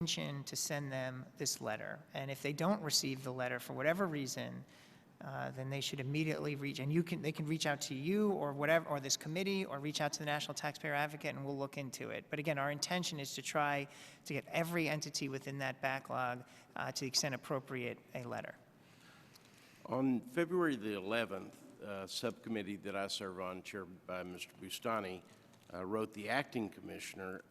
intention to send them this letter. And if they don't receive the letter for whatever reason, then they should immediately reach, and they can reach out to you or whatever, or this committee, or reach out to the National Taxpayer Advocate, and we'll look into it. But again, our intention is to try to get every entity within that backlog, to the extent appropriate, a letter. On February the 11th, subcommittee that I serve on, chaired by Mr. Bustani, wrote the acting commissioner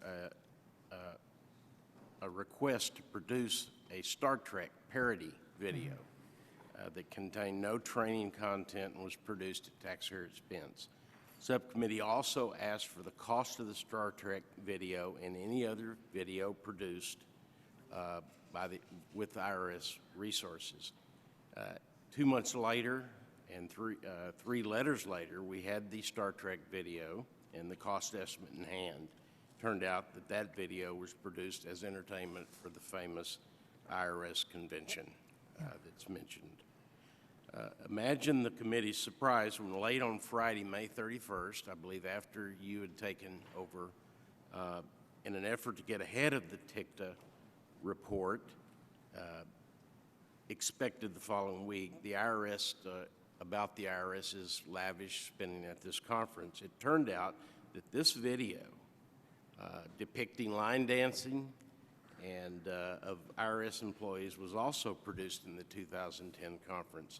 a request to produce a Star Trek parody video that contained no training content and was produced at taxpayer expense. Subcommittee also asked for the cost of the Star Trek video and any other video produced with IRS resources. 2 months later and three letters later, we had the Star Trek video and the cost estimate in hand. Turned out that video was produced as entertainment for the famous IRS convention that's mentioned. Imagine the committee's surprise when late on Friday, May 31st, I believe after you had taken over, in an effort to get ahead of the TICTA report, expected the following week, the IRS, about the IRS's lavish spending at this conference. It turned out that this video depicting line dancing and of IRS employees was also produced in the 2010 conference.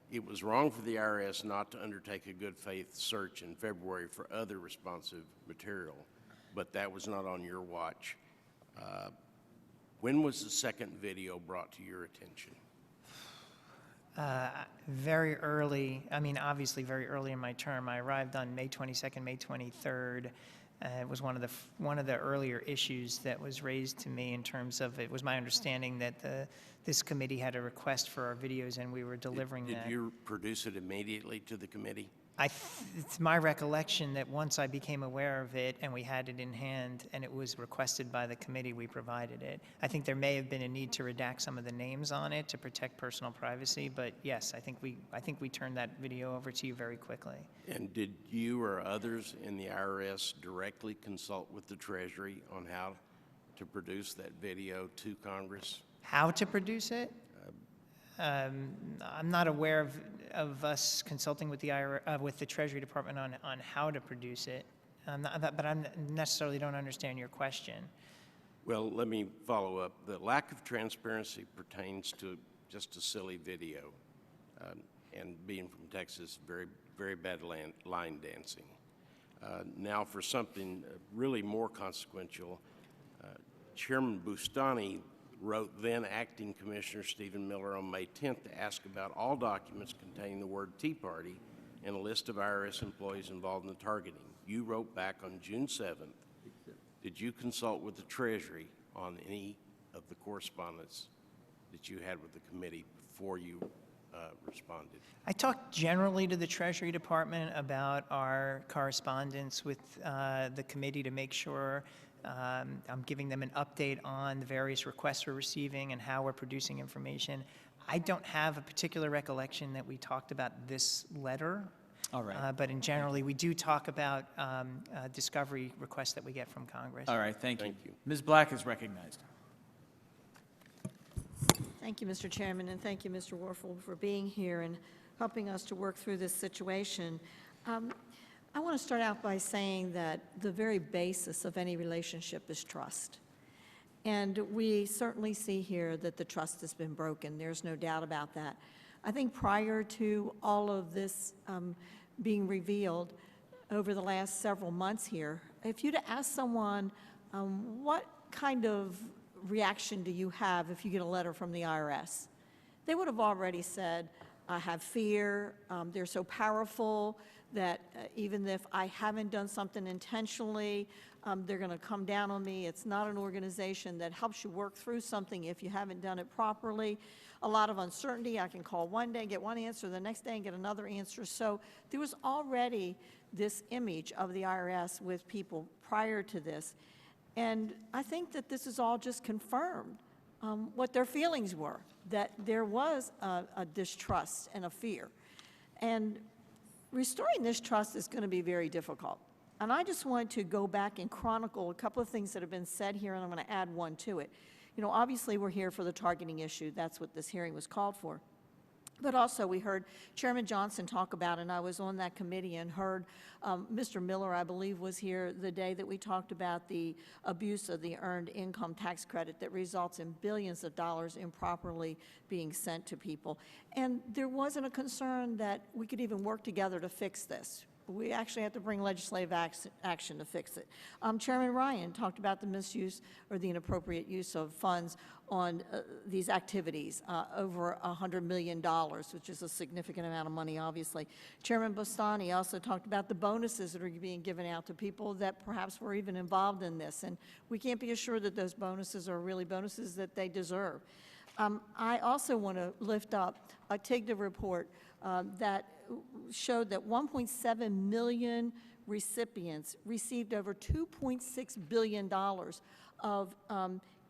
It was wrong for the IRS not to undertake a good faith search in February for other responsive material, but that was not on your watch. When was the second video brought to your attention? Very early, I mean, obviously very early in my term. I arrived on May 22nd, May 23rd. It was one of the earlier issues that was raised to me in terms of, it was my understanding that this committee had a request for our videos and we were delivering that. Did you produce it immediately to the committee? It's my recollection that once I became aware of it and we had it in hand and it was requested by the committee, we provided it. I think there may have been a need to redact some of the names on it to protect personal privacy, but yes, I think we turned that video over to you very quickly. And did you or others in the IRS directly consult with the Treasury on how to produce that video to Congress? How to produce it? I'm not aware of us consulting with the Treasury Department on how to produce it, but I necessarily don't understand your question. Well, let me follow up. The lack of transparency pertains to just a silly video, and being from Texas, very, very bad line dancing. Now for something really more consequential, Chairman Bustani wrote then Acting Commissioner Stephen Miller on May 10th to ask about all documents containing the word Tea Party and a list of IRS employees involved in the targeting. You wrote back on June 7th. Did you consult with the Treasury on any of the correspondence that you had with the committee before you responded? I talked generally to the Treasury Department about our correspondence with the committee to make sure I'm giving them an update on the various requests we're receiving and how we're producing information. I don't have a particular recollection that we talked about this letter. All right. But in generally, we do talk about discovery requests that we get from Congress. All right, thank you. Thank you. Ms. Black is recognized. Thank you, Mr. Chairman, and thank you, Mr. Warfel, for being here and helping us to work through this situation. I want to start out by saying that the very basis of any relationship is trust. And we certainly see here that the trust has been broken. There's no doubt about that. I think prior to all of this being revealed over the last several months here, if you'd asked someone, what kind of reaction do you have if you get a letter from the IRS? They would have already said, I have fear, they're so powerful that even if I haven't done something intentionally, they're going to come down on me. It's not an organization that helps you work through something if you haven't done it properly. A lot of uncertainty. I can call one day, get one answer, the next day and get another answer. So there was already this image of the IRS with people prior to this. And I think that this is all just confirmed what their feelings were, that there was a distrust and a fear. And restoring this trust is going to be very difficult. And I just wanted to go back and chronicle a couple of things that have been said here, and I'm going to add one to it. You know, obviously, we're here for the targeting issue. That's what this hearing was called for. But also, we heard Chairman Johnson talk about, and I was on that committee and heard Mr. Miller, I believe, was here the day that we talked about the abuse of the earned income tax credit that results in billions of dollars improperly being sent to people. And there wasn't a concern that we could even work together to fix this. We actually have to bring legislative action to fix it. Chairman Ryan talked about the misuse or the inappropriate use of funds on these activities, over $100 million, which is a significant amount of money, obviously. Chairman Bostani also talked about the bonuses that are being given out to people that perhaps were even involved in this, and we can't be assured that those bonuses are really bonuses that they deserve. I also want to lift up a TIGTA report that showed that 1.7 million recipients received over $2.6 billion of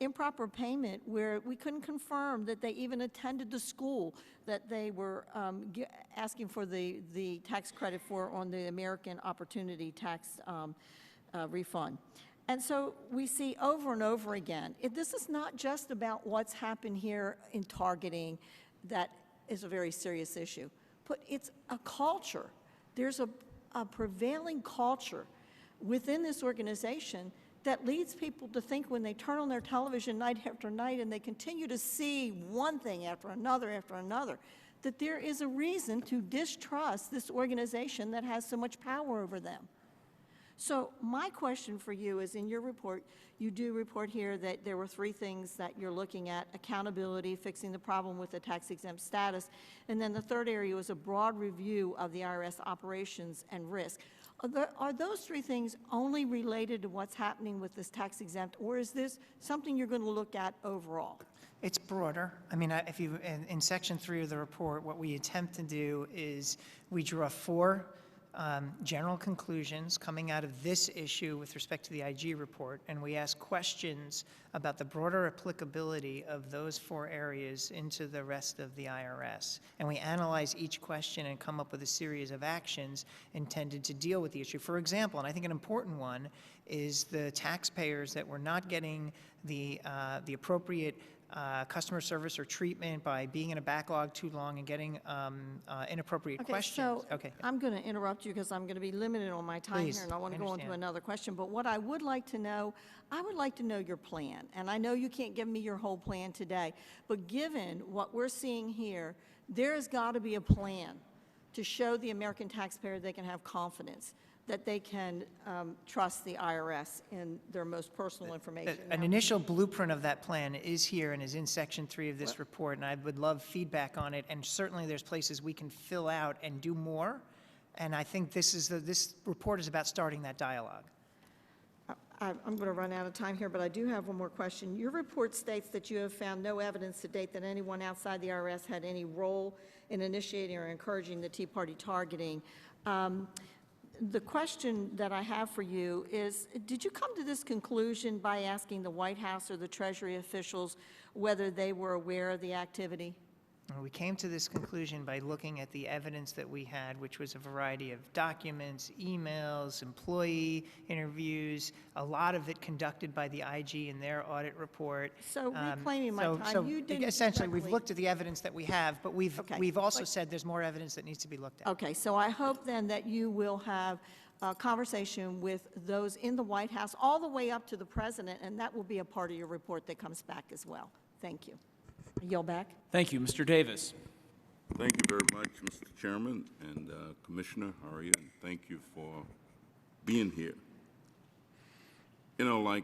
improper payment where we couldn't confirm that they even attended the school that they were asking for the tax credit for on the American Opportunity Tax refund. And so we see over and over again, this is not just about what's happened here in targeting that is a very serious issue, but it's a culture. There's a prevailing culture within this organization that leads people to think when they turn on their television night after night and they continue to see one thing after another, that there is a reason to distrust this organization that has so much power over them. So my question for you is, in your report, you do report here that there were 3 things that you're looking at: accountability, fixing the problem with the tax-exempt status, and then the third area was a broad review of the IRS operations and risk. Are those 3 things only related to what's happening with this tax-exempt, or is this something you're going to look at overall? It's broader. I mean, if you, in section 3 of the report, what we attempt to do is we draw 4 general conclusions coming out of this issue with respect to the IG report, and we ask questions about the broader applicability of those 4 areas into the rest of the IRS. And we analyze each question and come up with a series of actions intended to deal with the issue. For example, and I think an important one, is the taxpayers that were not getting the appropriate customer service or treatment by being in a backlog too long and getting inappropriate questions. So I'm going to interrupt you because I'm going to be limited on my time here, and I want to go on to another question. But what I would like to know, I would like to know your plan. And I know you can't give me your whole plan today, but given what we're seeing here, there has got to be a plan to show the American taxpayer they can have confidence that they can trust the IRS in their most personal information. An initial blueprint of that plan is here and is in section 3 of this report, and I would love feedback on it. And certainly there's places we can fill out and do more. And I think this report is about starting that dialogue. I'm going to run out of time here, but I do have one more question. Your report states that you have found no evidence to date that anyone outside the IRS had any role in initiating or encouraging the Tea Party targeting. The question that I have for you is, did you come to this conclusion by asking the White House or the Treasury officials whether they were aware of the activity? We came to this conclusion by looking at the evidence that we had, which was a variety of documents, emails, employee interviews, a lot of it conducted by the IG in their audit report. So reclaiming my time, you didn't essentially, we've looked at the evidence that we have, but we've also said there's more evidence that needs to be looked at. Okay, so I hope then that you will have a conversation with those in the White House all the way up to the president, and that will be a part of your report that comes back as well. Thank you. I yield back. Thank you. Mr. Davis. Thank you very much, Mr. Chairman and Commissioner. How are you? And thank you for being here. You know, like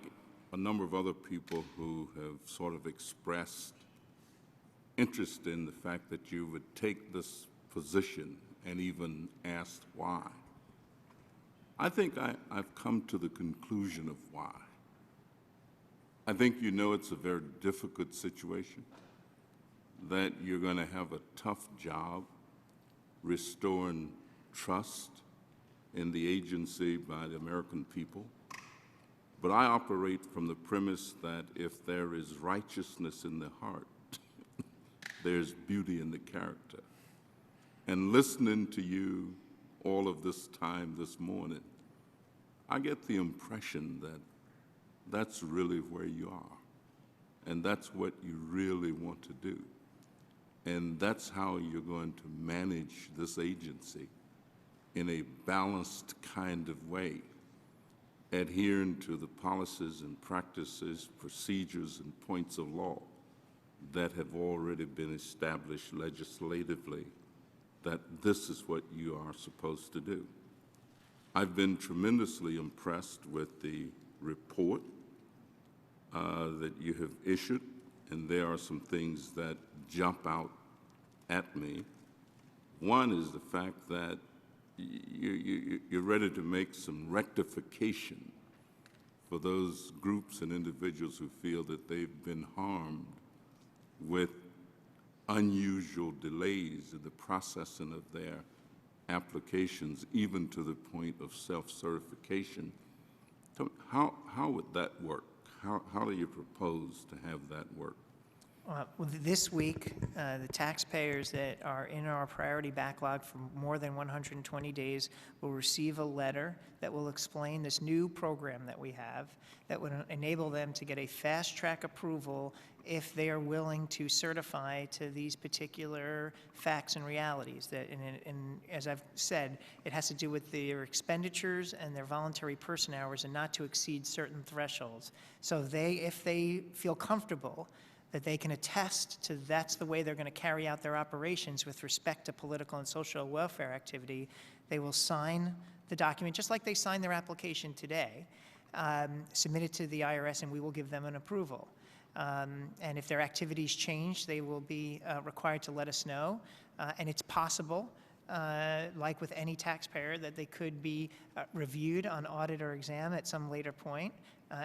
a number of other people who have sort of expressed interest in the fact that you would take this position and even asked why, I think I've come to the conclusion of why. I think you know it's a very difficult situation, that you're going to have a tough job restoring trust in the agency by the American people. But I operate from the premise that if there is righteousness in the heart, there's beauty in the character. And listening to you all of this time this morning, I get the impression that that's really where you are, and that's what you really want to do. And that's how you're going to manage this agency in a balanced kind of way, adhering to the policies and practices, procedures, and points of law that have already been established legislatively, that this is what you are supposed to do. I've been tremendously impressed with the report that you have issued, and there are some things that jump out at me. One is the fact that you're ready to make some rectification for those groups and individuals who feel that they've been harmed with unusual delays in the processing of their applications, even to the point of self-certification. How would that work? How do you propose to have that work? Well, this week, the taxpayers that are in our priority backlog for more than 120 days will receive a letter that will explain this new program that we have that would enable them to get a fast-track approval if they are willing to certify to these particular facts and realities. That, and as I've said, it has to do with their expenditures and their voluntary person hours and not to exceed certain thresholds. So if they feel comfortable that they can attest to that's the way they're going to carry out their operations with respect to political and social welfare activity, they will sign the document just like they sign their application today, submit it to the IRS, and we will give them an approval. And if their activities change, they will be required to let us know. And it's possible, like with any taxpayer, that they could be reviewed on audit or exam at some later point.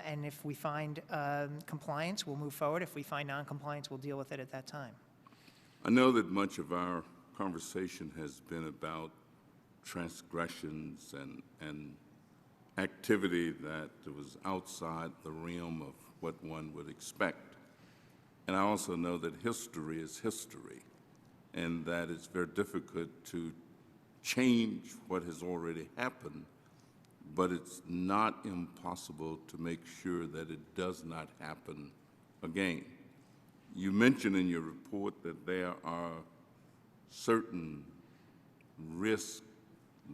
And if we find compliance, we'll move forward. If we find non-compliance, we'll deal with it at that time. I know that much of our conversation has been about transgressions and activity that was outside the realm of what one would expect. And I also know that history is history, and that it's very difficult to change what has already happened, but it's not impossible to make sure that it does not happen again. You mentioned in your report that there are certain risks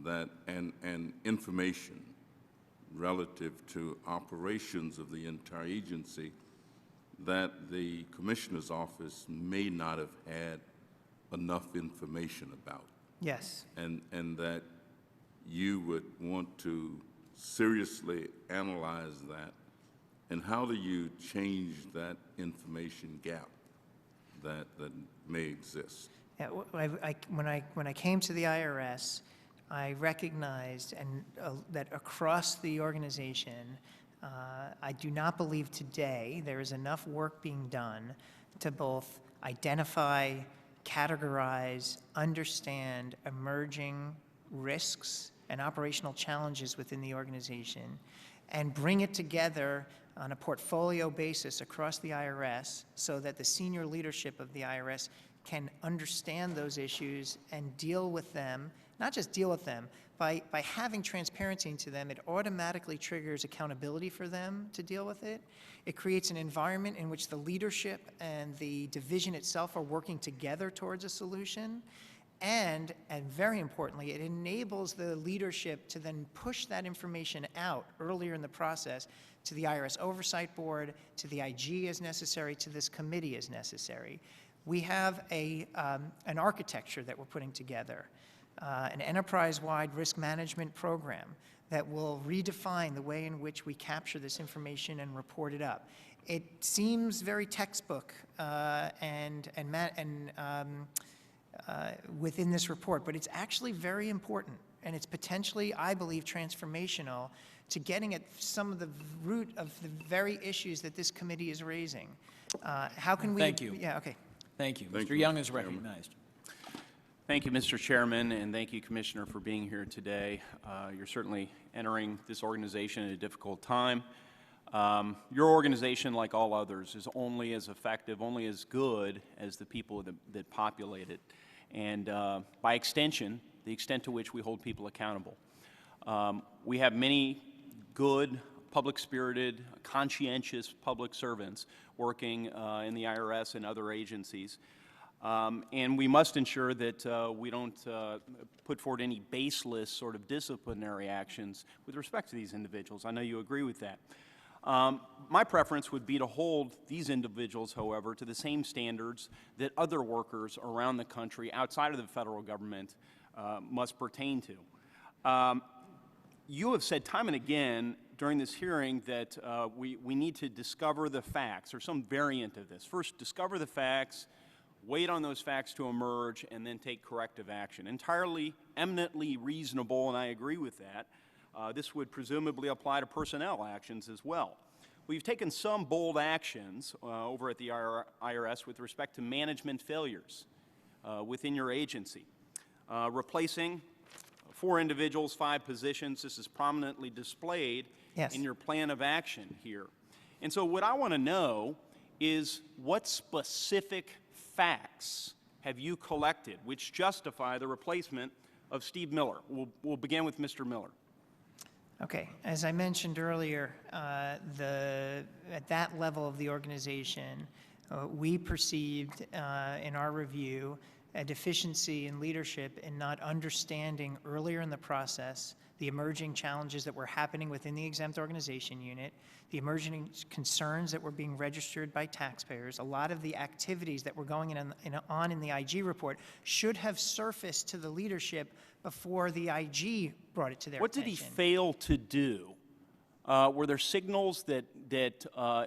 that and information relative to operations of the entire agency that the Commissioner's office may not have had enough information about. Yes. And that you would want to seriously analyze that, and how do you change that information gap that may exist? Yeah, when I came to the IRS, I recognized that across the organization, I do not believe today there is enough work being done to both identify, categorize, understand emerging risks and operational challenges within the organization, and bring it together on a portfolio basis across the IRS so that the senior leadership of the IRS can understand those issues and deal with them. Not just deal with them, by having transparency into them, it automatically triggers accountability for them to deal with it. It creates an environment in which the leadership and the division itself are working together towards a solution. And very importantly, it enables the leadership to then push that information out earlier in the process to the IRS Oversight Board, to the IG as necessary, to this committee as necessary. We have an architecture that we're putting together, an enterprise-wide risk management program that will redefine the way in which we capture this information and report it up. It seems very textbook within this report, but it's actually very important, and it's potentially, I believe, transformational to getting at some of the root of the very issues that this committee is raising. How can we? Thank you. Yeah, okay. Thank you. Thank Mr. you, Young Mr. is Chairman. recognized. Thank you, Mr. Chairman, and thank you, Commissioner, for being here today. You're certainly entering this organization at a difficult time. Your organization, like all others, is only as effective, only as good as the people that populate it, and by extension, the extent to which we hold people accountable. We have many good, public-spirited, conscientious public servants working in the IRS and other agencies. And we must ensure that we don't put forward any baseless sort of disciplinary actions with respect to these individuals. I know you agree with that. My preference would be to hold these individuals, however, to the same standards that other workers around the country outside of the federal government must pertain to. You have said time and again during this hearing that we need to discover the facts, or some variant of this. First, discover the facts, wait on those facts to emerge, and then take corrective action. Entirely, eminently reasonable, and I agree with that. This would presumably apply to personnel actions as well. We've taken some bold actions over at the IRS with respect to management failures within your agency. Replacing 4 individuals, 5 positions. This is prominently displayed in your plan of action here. And so what I want to know is what specific facts have you collected which justify the replacement of Steve Miller? We'll begin with Mr. Miller. Okay, as I mentioned earlier, at that level of the organization, we perceived in our review a deficiency in leadership in not understanding earlier in the process the emerging challenges that were happening within the exempt organization unit, the emerging concerns that were being registered by taxpayers. A lot of the activities that were going on in the IG report should have surfaced to the leadership before the IG brought it to their attention. What did he fail to do? Were there signals that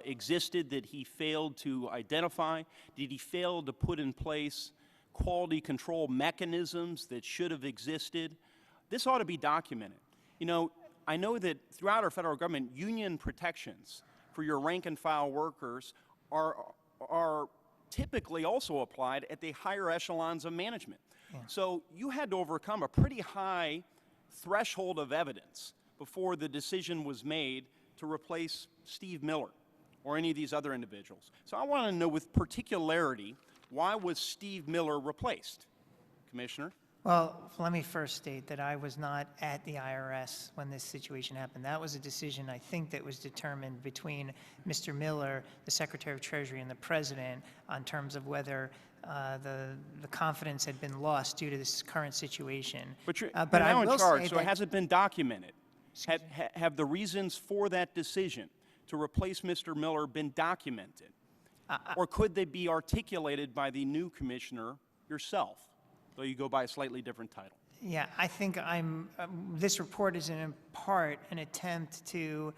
existed that he failed to identify? Did he fail to put in place quality control mechanisms that should have existed? This ought to be documented. You know, I know that throughout our federal government, union protections for your rank and file workers are typically also applied at the higher echelons of management. Yeah. So you had to overcome a pretty high threshold of evidence before the decision was made to replace Steve Miller or any of these other individuals. So I want to know with particularity, why was Steve Miller replaced? Commissioner? Well, let me first state that I was not at the IRS when this situation happened. That was a decision, I think, that was determined between Mr. Miller, the Secretary of Treasury, and the President on terms of whether the confidence had been lost due to this current situation. But you're now in charge, so has it been documented? Have the reasons for that decision to replace Mr. Miller been documented? Or could they be articulated by the new commissioner yourself, though you go by a slightly different title? Yeah, I think this report is in part an attempt to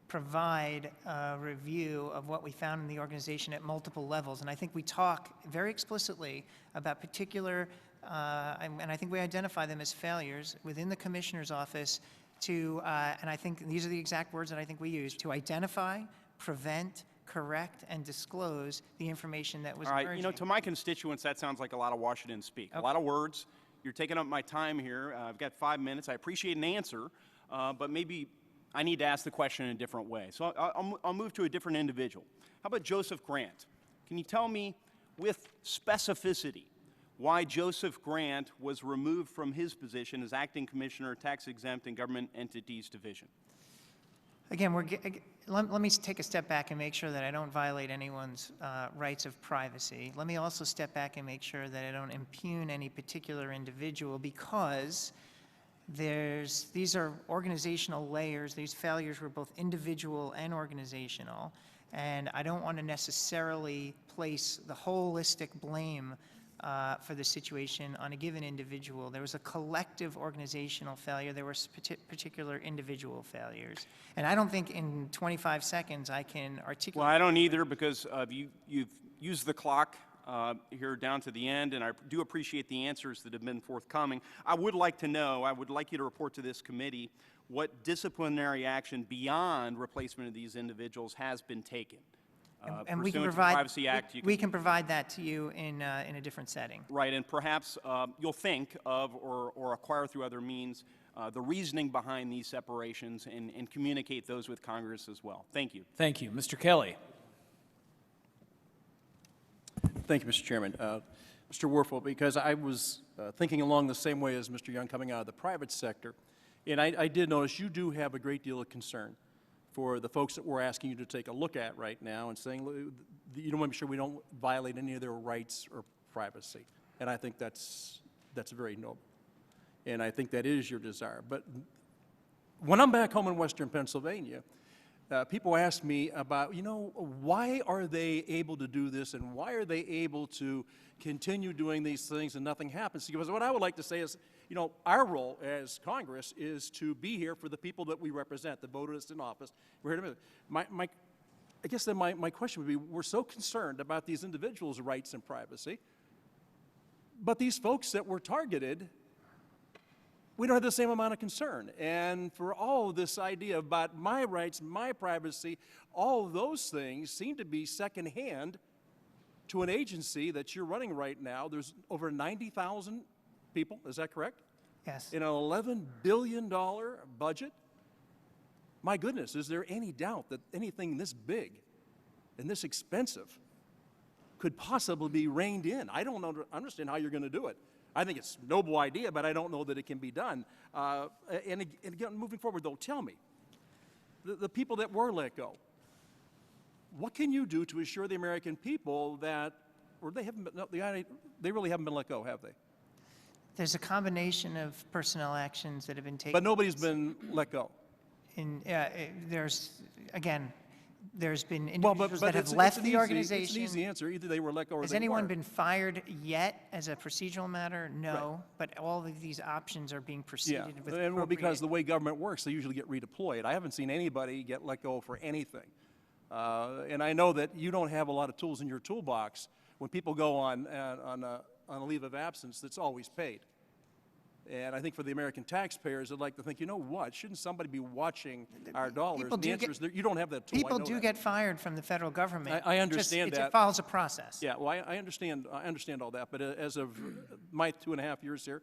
provide a review of what we found in the organization at multiple levels. And I think we talk very explicitly about particular, and I think we identify them as failures within the commissioner's office to, and I think these are the exact words that I think we use, to identify, prevent, correct, and disclose the information that was emerging. All right, you know, to my constituents, that sounds like a lot of Washington speak. Okay. A lot of words. You're taking up my time here. I've got 5 minutes. I appreciate an answer, but maybe I need to ask the question in a different way. So I'll move to a different individual. How about Joseph Grant? Can you tell me with specificity why Joseph Grant was removed from his position as Acting Commissioner, Tax Exempt and Government Entities Division? Again, let me take a step back and make sure that I don't violate anyone's rights of privacy. Let me also step back and make sure that I don't impugn any particular individual, because these are organizational layers. These failures were both individual and organizational, and I don't want to necessarily place the holistic blame for the situation on a given individual. There was a collective organizational failure. There were particular individual failures. And I don't think in 25 seconds I can articulate. Well, I don't either, because you've used the clock here down to the end, and I do appreciate the answers that have been forthcoming. I would like to know, I would like you to report to this committee what disciplinary action beyond replacement of these individuals has been taken. And we can provide that to you in a different setting. Right, and perhaps you'll think of or acquire through other means the reasoning behind these separations and communicate those with Congress as well. Thank you. Thank you. Mr. Kelly. Thank you, Mr. Chairman. Mr. Werfel, because I was thinking along the same way as Mr. Young coming out of the private sector, and I did notice you do have a great deal of concern for the folks that we're asking you to take a look at right now and saying, "Look, you don't want to be sure we don't violate any of their rights or privacy." And I think that's very noble. And I think that is your desire. But when I'm back home in Western Pennsylvania, people ask me about, why are they able to do this and why are they able to continue doing these things and nothing happens? Because what I would like to say is, our role as Congress is to be here for the people that we represent, that voted us in office. We're here to, I guess then my question would be, we're so concerned about these individuals' rights and privacy, but these folks that were targeted, we don't have the same amount of concern. And for all of this idea about my rights, my privacy, all of those things seem to be secondhand to an agency that you're running right now. There's over 90,000 people, is that correct? Yes. In an $11 billion budget? My goodness, is there any doubt that anything this big and this expensive could possibly be reined in? I don't understand how you're going to do it. I think it's a noble idea, but I don't know that it can be done. And again, moving forward, though, tell me, the people that were let go, what can you do to assure the American people that, or they haven't been, no, they really haven't been let go, have they? There's a combination of personnel actions that have been taken. But nobody's been let go. There's been Well, individuals that have left the organization. It's an easy answer. Either they were let go or Has they anyone weren't. been fired yet as a procedural matter? No, but all of these options are being proceeded with and well, because appropriate. the way government works, they usually get redeployed. I haven't seen anybody get let go for anything. And I know that you don't have a lot of tools in your toolbox. When people go on a leave of absence, that's always paid. And I think for the American taxpayers, they'd like to think, you know what, shouldn't somebody be watching our dollars? People The do answer get- is that you don't have that tool. People I know do that. get fired from the federal government. I understand Just, that. It follows a process. Yeah, well, I understand all that, but as of my 2.5 years here,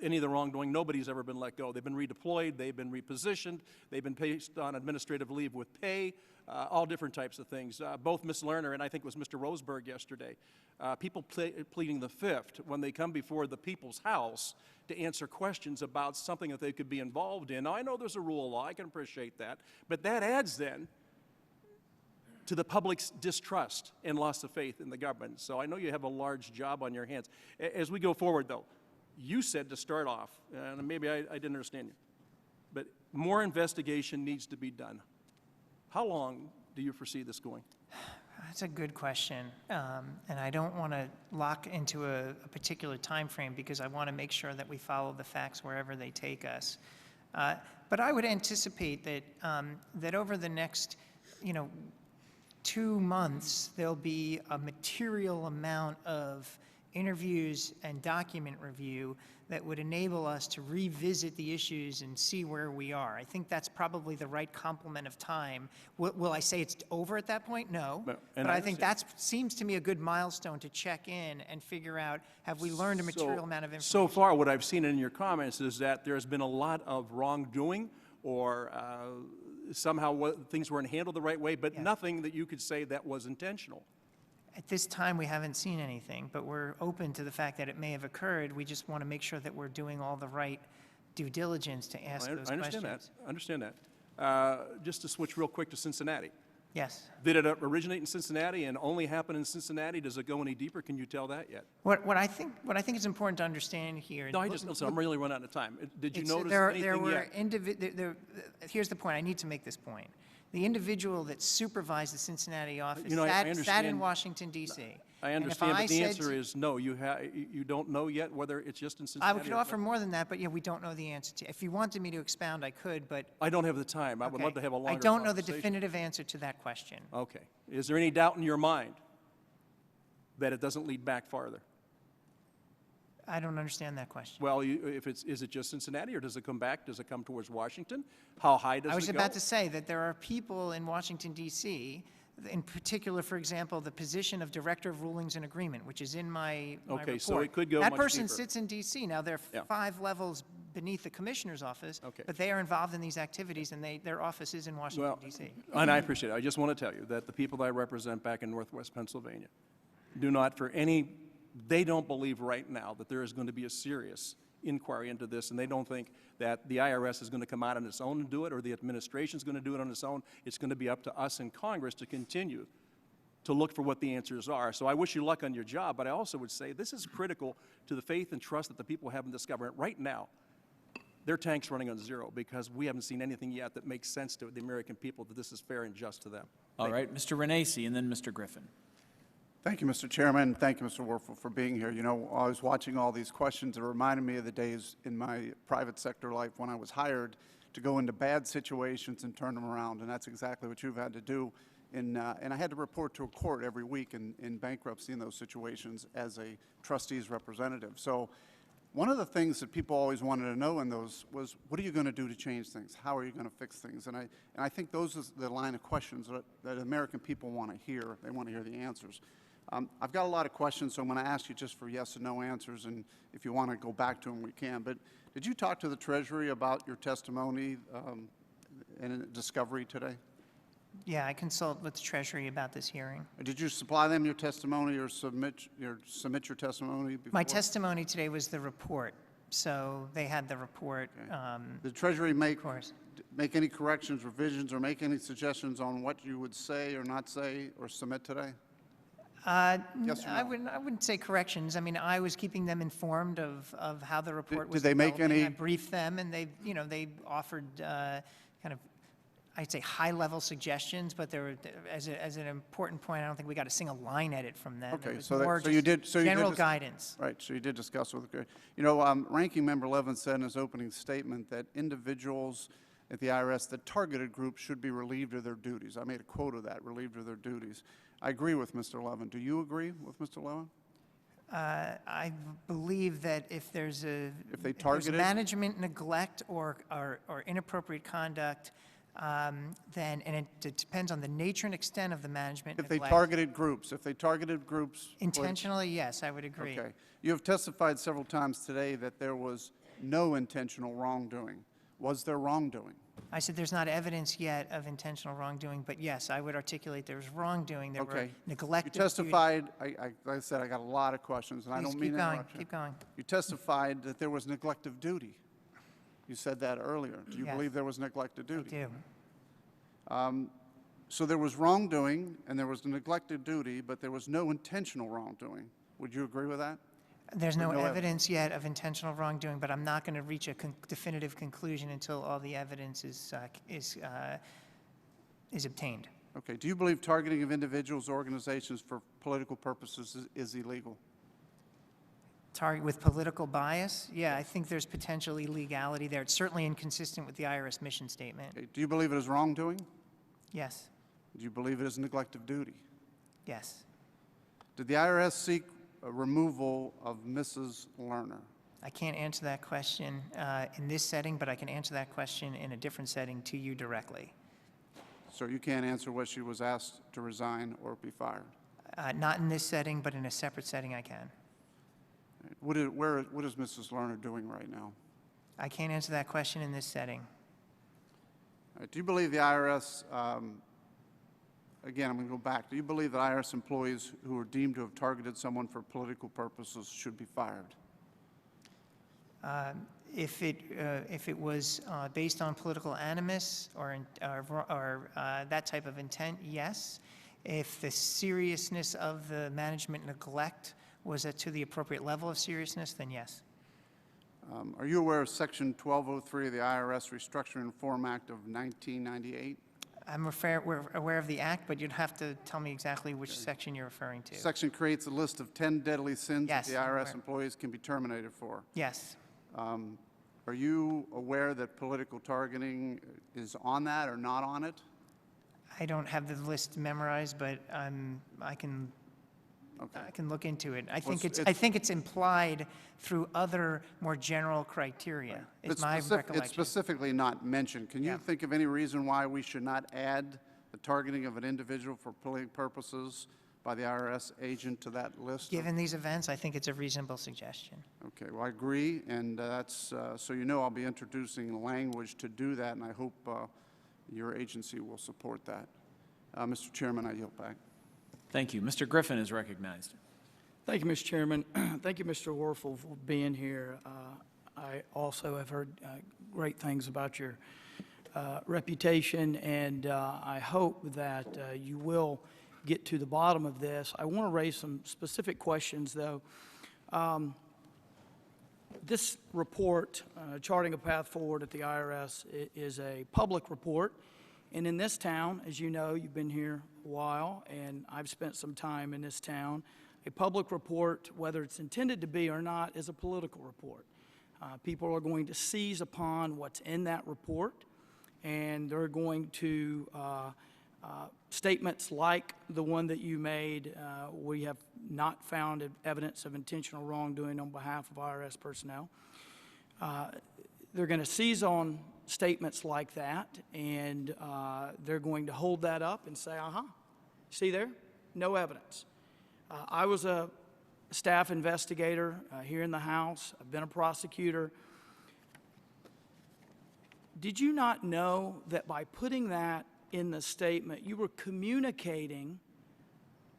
any of the wrongdoing, nobody's ever been let go. They've been redeployed, they've been repositioned, they've been placed on administrative leave with pay, all different types of things. Both Ms. Lerner and I think it was Mr. Roseberg yesterday, people pleading the fifth when they come before the people's house to answer questions about something that they could be involved in. Now, I know there's a rule of law, I can appreciate that, but that adds then to the public's distrust and loss of faith in the government. So I know you have a large job on your hands. As we go forward, though, you said to start off, and maybe I didn't understand you, but more investigation needs to be done. How long do you foresee this going? That's a good question, and I don't want to lock into a particular time frame because I want to make sure that we follow the facts wherever they take us. But I would anticipate that over the next, 2 months, there'll be a material amount of interviews and document review that would enable us to revisit the issues and see where we are. I think that's probably the right complement of time. Will I say it's over at that point? No. But I think that seems to me a good milestone to check in and figure out, have we learned a material amount of information? So far, what I've seen in your comments is that there's been a lot of wrongdoing or somehow things weren't handled the right way, but nothing that you could say that was intentional. At this time, we haven't seen anything, but we're open to the fact that it may have occurred. We just want to make sure that we're doing all the right due diligence to ask those questions. I understand that. Just to switch real quick to Cincinnati. Yes. Did it originate in Cincinnati and only happen in Cincinnati? Does it go any deeper? Can you tell that yet? What I think is important to understand here. No, I'm really running out of time. Did you notice there anything were yet? Here's the point. I need to make this point. The individual that supervised the Cincinnati office sat in Washington, D.C. I understand, but the answer is no. You don't know yet whether it's just in Cincinnati. I could offer more than that, but we don't know the answer to. If you wanted me to expound, I could, but I don't have the time. I would love to have a longer I don't know the conversation. definitive answer to that question. Okay. Is there any doubt in your mind that it doesn't lead back farther? I don't understand that question. Well, is it just Cincinnati, or does it come back? Does it come towards Washington? How high does it go? I was about to say that there are people in Washington, D.C., in particular, for example, the position of Director of Rulings and Agreement, which is in my Okay, report. so it could go that much person deeper. sits in D.C. Now, they're 5 levels beneath the Commissioner's office, Okay. but they are involved in these activities, and their office is in Washington, Well, D.C. and I appreciate it. I just want to tell you that the people that I represent back in Northwest Pennsylvania do not they don't believe right now that there is going to be a serious inquiry into this, and they don't think that the IRS is going to come out on its own and do it, or the administration is going to do it on its own. It's going to be up to us in Congress to continue to look for what the answers are. So I wish you luck on your job, but I also would say this is critical to the faith and trust that the people have in this government. Right now, their tank's running on zero because we haven't seen anything yet that makes sense to the American people that this is fair and just to them. All right, Mr. Renacci, and then Mr. Griffin. Thank you, Mr. Chairman. Thank you, Mr. Warfel, for being here. You know, I was watching all these questions. It reminded me of the days in my private sector life when I was hired to go into bad situations and turn them around, and that's exactly what you've had to do. And I had to report to a court every week in bankruptcy in those situations as a trustee's representative. So one of the things that people always wanted to know in those was, what are you going to do to change things? How are you going to fix things? And I think those are the line of questions that American people want to hear. They want to hear the answers. I've got a lot of questions, so I'm going to ask you just for yes and no answers, and if you want to go back to them, we can. But did you talk to the Treasury about your testimony in discovery today? Yeah, I consult with the Treasury about this hearing. Did you supply them your testimony or submit your testimony before? My testimony today was the report, so they had the report. Did the Treasury make course. any corrections, revisions, or make any suggestions on what you would say or not say or submit today? Yes or no? I wouldn't say corrections. I mean, I was keeping them informed of how the report was Did they make developing. any- I briefed them, and they offered kind of, I'd say, high-level suggestions, but there were, as an important point, I don't think we got a single line edit from them. Okay, It was so that- more so you just did- so you did general dis- guidance. Right, so you did discuss with the, you know, Ranking Member Levin said in his opening statement that individuals at the IRS, the targeted group, should be relieved of their duties. I made a quote of that, relieved of their duties. I agree with Mr. Levin. Do you agree with Mr. Levin? I believe that if there's they if there's targeted- management neglect or inappropriate conduct, then, and it depends on the nature and extent of the management If they neglect. targeted groups, Intentionally, yes, I would agree. Okay. You have testified several times today that there was no intentional wrongdoing. Was there wrongdoing? I said there's not evidence yet of intentional wrongdoing, but yes, I would articulate there was wrongdoing. There were Okay. neglected You testified, like I said, I got a lot of questions, and I Please don't mean keep to going, interrupt you. keep going. You testified that there was neglect of duty. You said that earlier. Do you Yes. believe there was neglect of I duty? do. So there was wrongdoing, and there was neglected duty, but there was no intentional wrongdoing. Would you agree with that? There's no no evidence yet of intentional wrongdoing, but I'm not going to reach a definitive conclusion until all the evidence is obtained. Okay. Do you believe targeting of individuals or organizations for political purposes is illegal? Target with political bias? Yeah, I think there's potential illegality there. It's certainly inconsistent with the IRS mission statement. Okay. Do you believe it is wrongdoing? Yes, Do you believe it is neglect of duty? yes. Did the IRS seek a removal of Mrs. Lerner? I can't answer that question in this setting, but I can answer that question in a different setting to you directly. So you can't answer whether she was asked to resign or be fired? Not in this setting, but in a separate setting I can. What is Mrs. Lerner doing right now? I can't answer that question in this setting. All right. Do you believe the IRS, again, I'm going to go back, do you believe that IRS employees who are deemed to have targeted someone for political purposes should be fired? If it was based on political animus or that type of intent, yes. If the seriousness of the management neglect was to the appropriate level of seriousness, then yes. Are you aware of Section 1203 of the IRS Restructuring and Reform Act of 1998? We're aware of the act, but you'd have to tell me exactly which section you're referring to. Section creates a list of 10 deadly sins that Yes, the I'm IRS aware. employees can be terminated for. Yes. Are you aware that political targeting is on that or not on it? I don't have the list memorized, but I can look into it. I think it's implied through other more general criteria, is my It's recollection. specifically not mentioned. Can you Yeah. think of any reason why we should not add the targeting of an individual for political purposes by the IRS agent to that list? Given these events, I think it's a reasonable suggestion. Okay, well, I agree, and that's, so you know I'll be introducing language to do that, and I hope your agency will support that. Mr. Chairman, I yield back. Thank you. Mr. Griffin is recognized. Thank you, Mr. Chairman. Thank you, Mr. Warfel, for being here. I also have heard great things about your reputation, and I hope that you will get to the bottom of this. I want to raise some specific questions, though. This report, Charting a Path Forward at the IRS, is a public report. And in this town, as you know, you've been here a while, and I've spent some time in this town, a public report, whether it's intended to be or not, is a political report. People are going to seize upon what's in that report, and they're going to statements like the one that you made, we have not found evidence of intentional wrongdoing on behalf of IRS personnel. They're going to seize on statements like that, and they're going to hold that up and say, see there? No evidence. I was a staff investigator here in the House. I've been a prosecutor. Did you not know that by putting that in the statement, you were communicating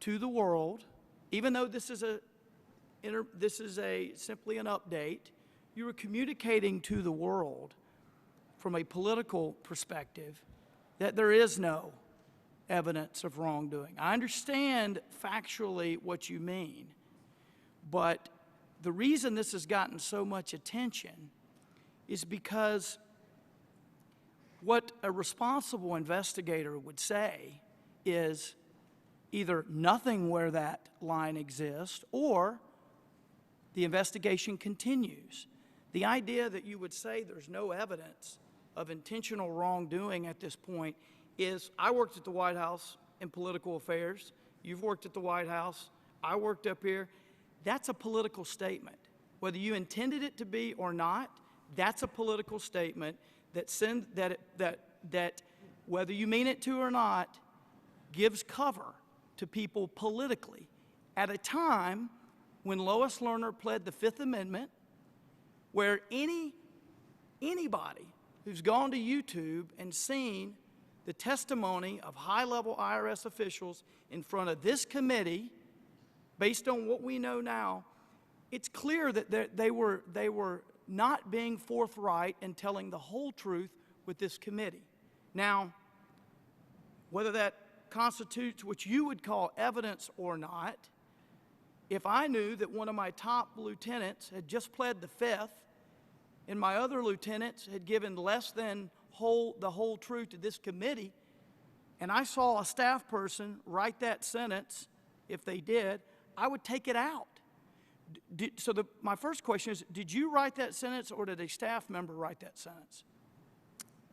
to the world, even though this is simply an update, you were communicating to the world from a political perspective that there is no evidence of wrongdoing. I understand factually what you mean, but the reason this has gotten so much attention is because what a responsible investigator would say is either nothing where that line exists or the investigation continues. The idea that you would say there's no evidence of intentional wrongdoing at this point is, I worked at the White House in political affairs, you've worked at the White House, I worked up here. That's a political statement. Whether you intended it to be or not, that's a political statement that whether you mean it to or not, gives cover to people politically at a time when Lois Lerner pled the Fifth Amendment, where anybody who's gone to YouTube and seen the testimony of high-level IRS officials in front of this committee, based on what we know now, it's clear that they were not being forthright and telling the whole truth with this committee. Now, whether that constitutes what you would call evidence or not, if I knew that one of my top lieutenants had just pled the Fifth and my other lieutenants had given less than the whole truth to this committee, and I saw a staff person write that sentence, if they did, I would take it out. My first question is, did you write that sentence or did a staff member write that sentence?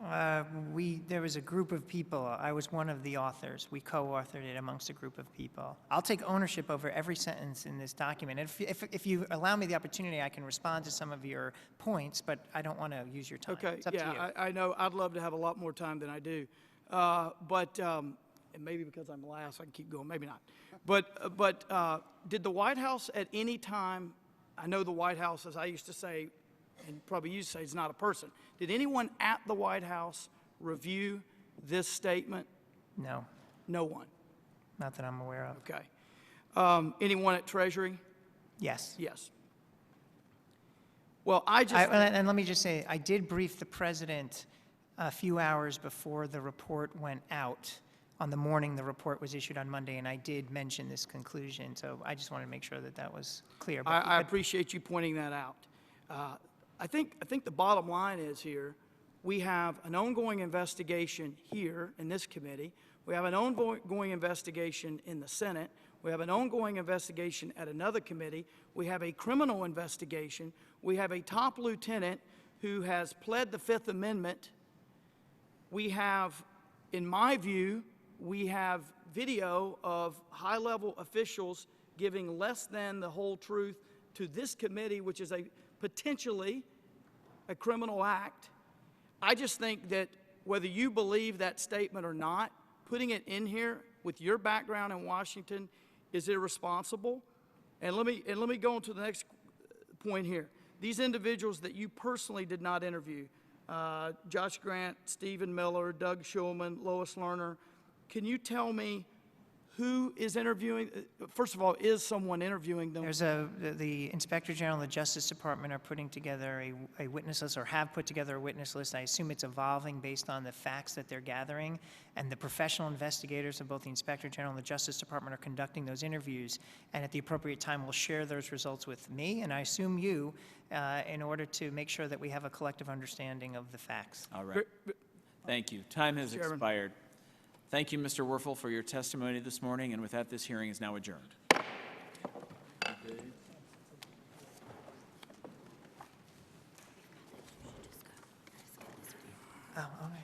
There was a group of people. I was one of the authors. We co-authored it amongst a group of people. I'll take ownership over every sentence in this document. And if you allow me the opportunity, I can respond to some of your points, but I don't want to use your time. Okay, It's up to you. I know. I'd love to have a lot more time than I do. And maybe because I'm last, I can keep going. Maybe not. But did the White House at any time, I know the White House, as I used to say, and probably you say, is not a person. Did anyone at the White House review this statement? No, No one. not that I'm aware of. Okay. Anyone at Treasury? Yes. Yes. Well, And let me just say, I did brief the president a few hours before the report went out, on the morning the report was issued on Monday, and I did mention this conclusion, so I just wanted to make sure that that was clear. I appreciate you pointing that out. I think the bottom line is here, we have an ongoing investigation here in this committee. We have an ongoing investigation in the Senate. We have an ongoing investigation at another committee. We have a criminal investigation. We have a top lieutenant who has pled the Fifth Amendment. We have, in my view, we have video of high-level officials giving less than the whole truth to this committee, which is potentially a criminal act. I just think that whether you believe that statement or not, putting it in here with your background in Washington is irresponsible. And let me go on to the next point here. These individuals that you personally did not interview, Josh Grant, Stephen Miller, Doug Shulman, Lois Lerner, can you tell me who is interviewing? First of all, is someone interviewing them? There's the Inspector General and the Justice Department are putting together a witness list, or have put together a witness list. I assume it's evolving based on the facts that they're gathering, and the professional investigators of both the Inspector General and the Justice Department are conducting those interviews, and at the appropriate time will share those results with me, and I assume you, in order to make sure that we have a collective understanding of the facts. All right. Thank you. Time has Chairman. expired. Thank you, Mr. Werfel, for your testimony this morning, and with that, this hearing is now adjourned. Oh, okay.